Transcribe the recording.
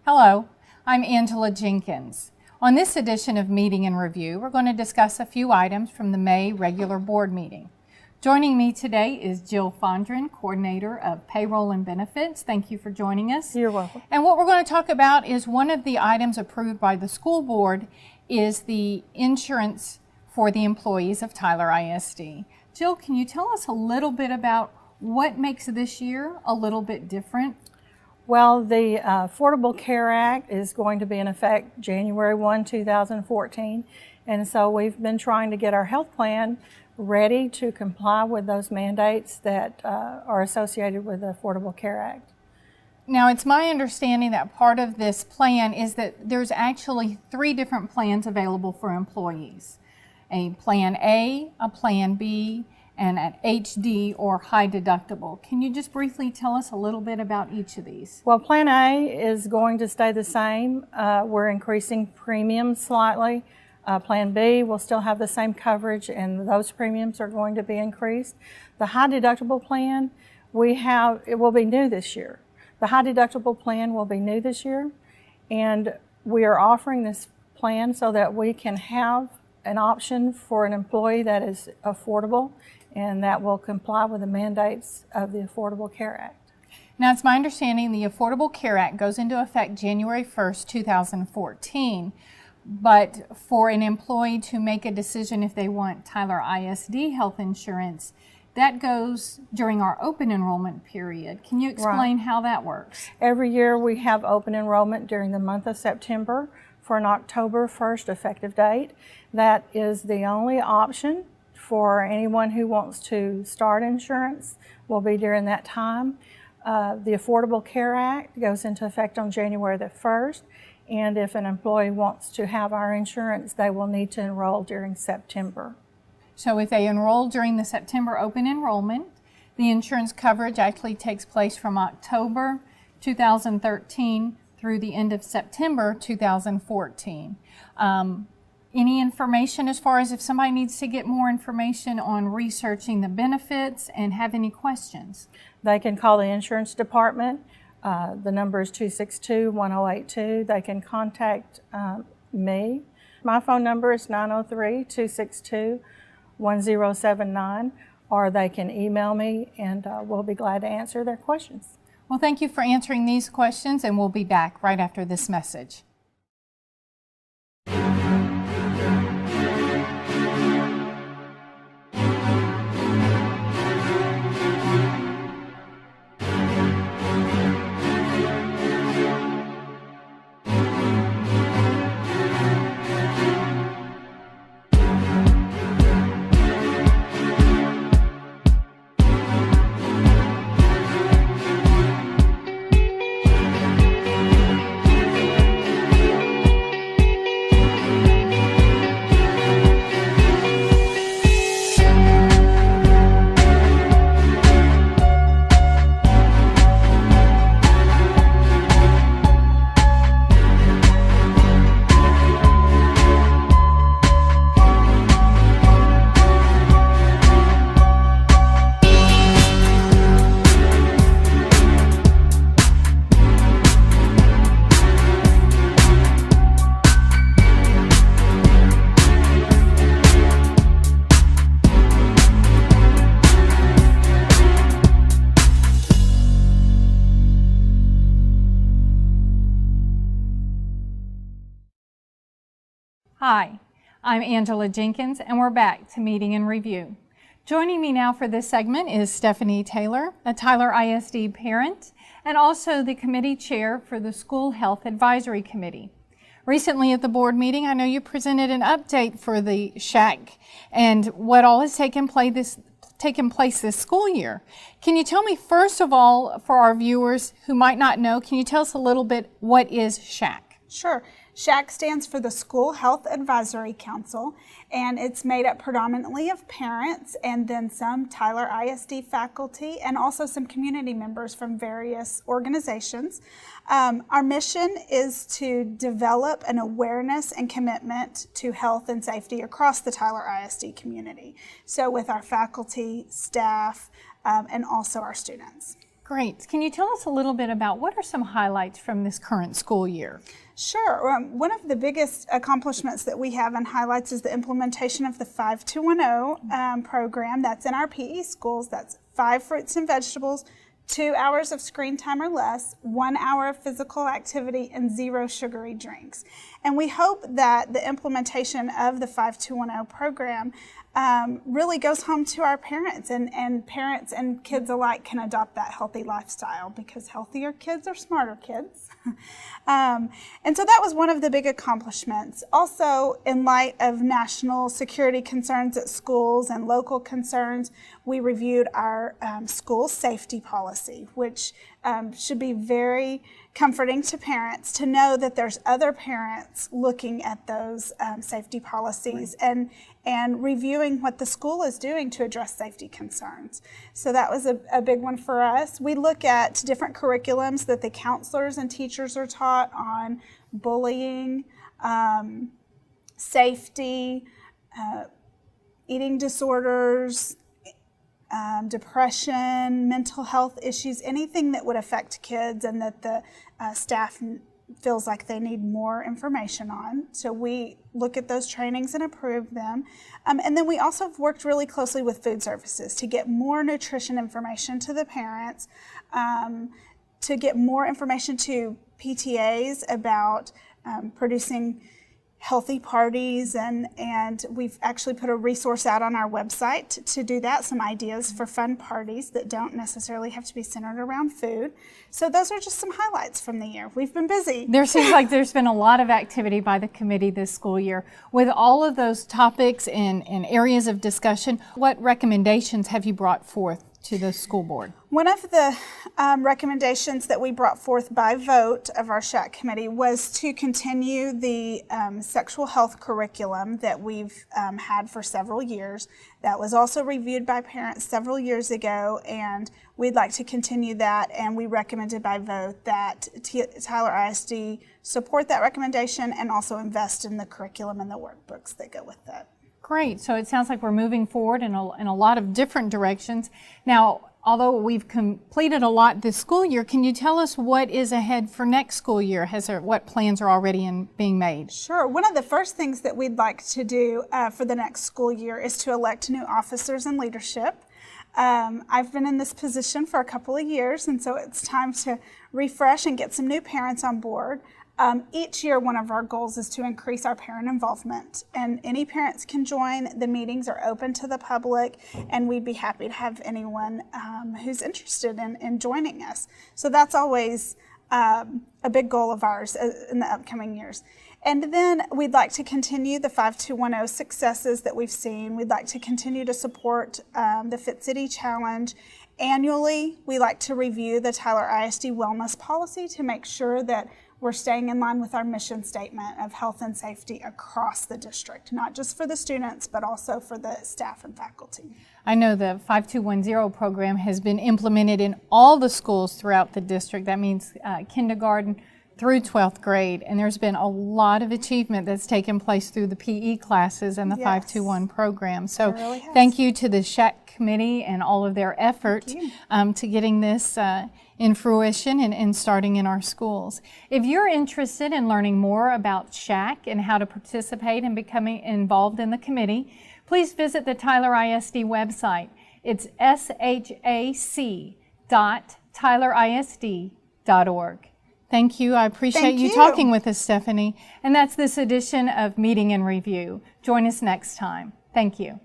Hello, I'm Angela Jenkins. On this edition of Meeting and Review, we're going to discuss a few items from the May regular board meeting. Joining me today is Jill Fondren, Coordinator of Payroll and Benefits. Thank you for joining us. You're welcome. And what we're going to talk about is one of the items approved by the school board is the insurance for the employees of Tyler ISD. Jill, can you tell us a little bit about what makes this year a little bit different? Well, the Affordable Care Act is going to be in effect January 1, 2014. And so we've been trying to get our health plan ready to comply with those mandates that are associated with the Affordable Care Act. Now, it's my understanding that part of this plan is that there's actually 3 different plans available for employees. A Plan A, a Plan B, and an HD or high deductible. Can you just briefly tell us a little bit about each of these? Well, Plan A is going to stay the same. We're increasing premiums slightly. Plan B will still have the same coverage and those premiums are going to be increased. The high deductible plan, it will be new this year. The high deductible plan will be new this year, and we are offering this plan so that we can have an option for an employee that is affordable and that will comply with the mandates of the Affordable Care Act. Now, it's my understanding the Affordable Care Act goes into effect January 1st, 2014, but for an employee to make a decision if they want Tyler ISD health insurance, that goes during our open enrollment period. Can you explain how that works? Every year we have open enrollment during the month of September for an October 1st effective date. That is the only option for anyone who wants to start insurance will be during that time. The Affordable Care Act goes into effect on January the 1st, and if an employee wants to have our insurance, they will need to enroll during September. So if they enroll during the September open enrollment, the insurance coverage actually takes place from October 2013 through the end of September 2014. Any information as far as if somebody needs to get more information on researching the benefits and have any questions? They can call the insurance department. The number is 262-1082. They can contact me. My phone number is 903-262-1079, or they can email me and we'll be glad to answer their questions. Well, thank you for answering these questions, and we'll be back right after this message. Hi, I'm Angela Jenkins, and we're back to Meeting and Review. Joining me now for this segment is Stephanie Taylor, a Tyler ISD parent, and also the committee chair for the School Health Advisory Committee. Recently at the board meeting, I know you presented an update for the SHAC and what all has taken place this school year. Can you tell me, first of all, for our viewers who might not know, can you tell us a little bit what is SHAC? Sure. SHAC stands for the School Health Advisory Council, and it's made up predominantly of parents and then some Tyler ISD faculty and also some community members from various organizations. Our mission is to develop an awareness and commitment to health and safety across the Tyler ISD community. So with our faculty, staff, and also our students. Great. Can you tell us a little bit about what are some highlights from this current school year? Sure. One of the biggest accomplishments that we have and highlights is the implementation of the 5210 program. That's in our PE schools. That's 5 fruits and vegetables, 2 hours of screen time or less, 1 hour of physical activity, and 0 sugary drinks. And we hope that the implementation of the 5210 program really goes home to our parents, and parents and kids alike can adopt that healthy lifestyle, because healthier kids are smarter kids. And so that was one of the big accomplishments. Also, in light of national security concerns at schools and local concerns, we reviewed our school safety policy, which should be very comforting to parents to know that there's other parents looking at those safety policies and reviewing what the school is doing to address safety concerns. So that was a big one for us. We look at different curriculums that the counselors and teachers are taught on bullying, safety, eating disorders, depression, mental health issues, anything that would affect kids and that the staff feels like they need more information on. So we look at those trainings and approve them. And then we also have worked really closely with food services to get more nutrition information to the parents, to get more information to PTAs about producing healthy parties, and we've actually put a resource out on our website to do that, some ideas for fun parties that don't necessarily have to be centered around food. So those are just some highlights from the year. We've been busy. There seems like there's been a lot of activity by the committee this school year. With all of those topics and areas of discussion, what recommendations have you brought forth to the school board? One of the recommendations that we brought forth by vote of our SHAC committee was to continue the sexual health curriculum that we've had for several years. That was also reviewed by parents several years ago, and we'd like to continue that, and we recommended by vote that Tyler ISD support that recommendation and also invest in the curriculum and the workbooks that go with it. Great. So it sounds like we're moving forward in a lot of different directions. Now, although we've completed a lot this school year, can you tell us what is ahead for next school year? What plans are already being made? Sure. One of the first things that we'd like to do for the next school year is to elect new officers and leadership. I've been in this position for a couple of years, and so it's time to refresh and get some new parents on board. Each year, one of our goals is to increase our parent involvement, and any parents can join. The meetings are open to the public, and we'd be happy to have anyone who's interested in joining us. So that's always a big goal of ours in the upcoming years. And then we'd like to continue the 5210 successes that we've seen. We'd like to continue to support the Fit City Challenge. Annually, we like to review the Tyler ISD wellness policy to make sure that we're staying in line with our mission statement of health and safety across the district, not just for the students, but also for the staff and faculty. I know the 5210 program has been implemented in all the schools throughout the district. That means kindergarten through 12th grade, and there's been a lot of achievement that's taken place through the PE classes and the 521 program. So really thank you to the SHAC committee and all of their effort to getting this in fruition and starting in our schools. If you're interested in learning more about SHAC and how to participate and becoming involved in the committee, please visit the Tyler ISD website. It's shac.tylerisd.org. Thank you. I appreciate you talking with us, Stephanie. And that's this edition of Meeting and Review. Join us next time. Thank you.